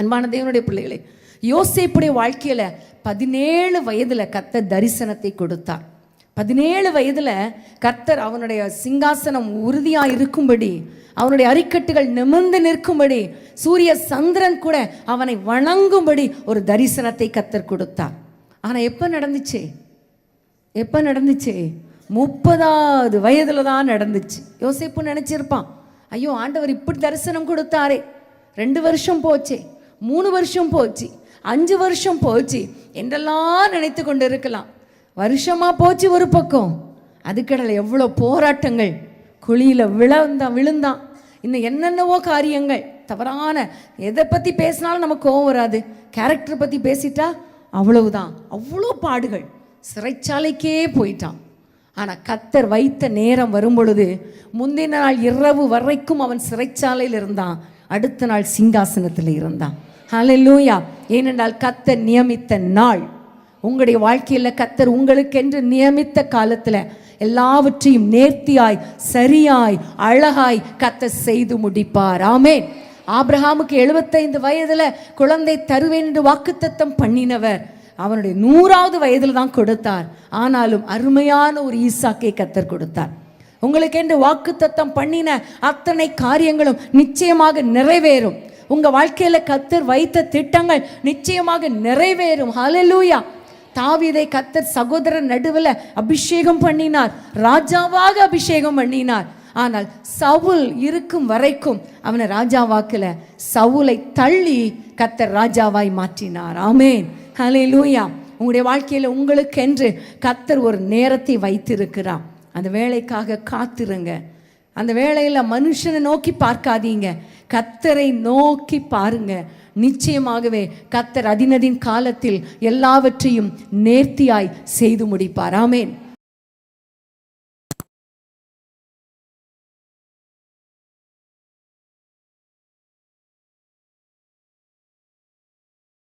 அன்பான தேவனுடைய பிள்ளைகளே, யோசேப்புடைய வாழ்க்கையில 17 வயதுல கர்த்தர் தரிசனத்தை கொடுத்தார். 17 வயதுல கர்த்தர் அவனுடைய சிங்காசனம் உறுதியா இருக்கும்படி, அவனுடைய அரிக்கட்டுகள் நிமிர்ந்து நிற்கும்படி, சூரிய சந்திரன் கூட அவனை வணங்கும்படி ஒரு தரிசனத்தை கர்த்தர் கொடுத்தார். ஆனா எப்ப நடந்துச்சு? 30வது வயதுல தான் நடந்துச்சு. யோசேப்பு நினைச்சிருப்பான், ஐயோ ஆண்டவர் இப்படி தரிசனம் கொடுத்தாரே, 2 வருஷம் போச்சு, 3 வருஷம் போச்சு, 5 வருஷம் போச்சு என்றெல்லாம் நினைத்து கொண்டு இருக்கலாம். வருஷமா போச்சு ஒரு பக்கம், அதுக்கடல எவ்வளோ போராட்டங்கள், குழியில் விழுந்தான், இன்னும் என்னென்னவோ காரியங்கள், தவறான எதை பற்றி பேசினாலும் நமக்கு கோவம் வராது, கேரக்டரை பற்றி பேசிட்டா அவ்வளவுதான், அவ்வளோ பாடுகள், சிறைச்சாலைக்கே போயிட்டான். ஆனால் கர்த்தர் வைத்த நேரம் வரும் பொழுது, முந்தின நாள் இரவு வரைக்கும் அவன் சிறைச்சாலையில் இருந்தான், அடுத்த நாள் சிங்காசனத்தில் இருந்தான். ஹல்லேலூயா. ஏனென்றால் கர்த்தர் நியமித்த நாள், உங்களுடைய வாழ்க்கையில் கர்த்தர் உங்களுக்கென்று நியமித்த காலத்தில் எல்லாவற்றையும் நேர்த்தியாய், சரியாய், அழகாய் கர்த்தர் செய்து முடிப்பார். ஆமென். ஆபிரகாமுக்கு 75 வயதுல குழந்தை தருவேன் என்று வாக்குத்தத்தம் பண்ணினவர் அவனுடைய 100வது வயதில் தான் கொடுத்தார். ஆனாலும் அருமையான ஒரு ஈசாக்கை கர்த்தர் கொடுத்தார். உங்களுக்கென்று வாக்குத்தத்தம் பண்ணின அத்தனை காரியங்களும் நிச்சயமாக நிறைவேறும். உங்க வாழ்க்கையில கர்த்தர் வைத்த திட்டங்கள் நிச்சயமாக நிறைவேறும். ஹல்லேலூயா. தாவீதை கர்த்தர் சகோதரர் நடுவில் அபிஷேகம் பண்ணினார், ராஜாவாக அபிஷேகம் பண்ணினார். ஆனால் சவுல் இருக்கும் வரைக்கும் அவனை ராஜாவாக்கல, சவுலை தள்ளி கர்த்தர் ராஜாவாய் மாற்றினார். ஆமென். ஹல்லேலூயா. உங்களுடைய வாழ்க்கையில உங்களுக்கென்று கர்த்தர் ஒரு நேரத்தை வைத்திருக்கிறார். அந்த வேலைக்காக காத்திருங்க. அந்த வேளையில் மனுஷனை நோக்கி பார்க்காதீங்க, கர்த்தரை நோக்கி பாருங்க. நிச்சயமாகவே கர்த்தர் அதினதின் காலத்தில் எல்லாவற்றையும் நேர்த்தியாய் செய்து முடிப்பார். ஆமென்.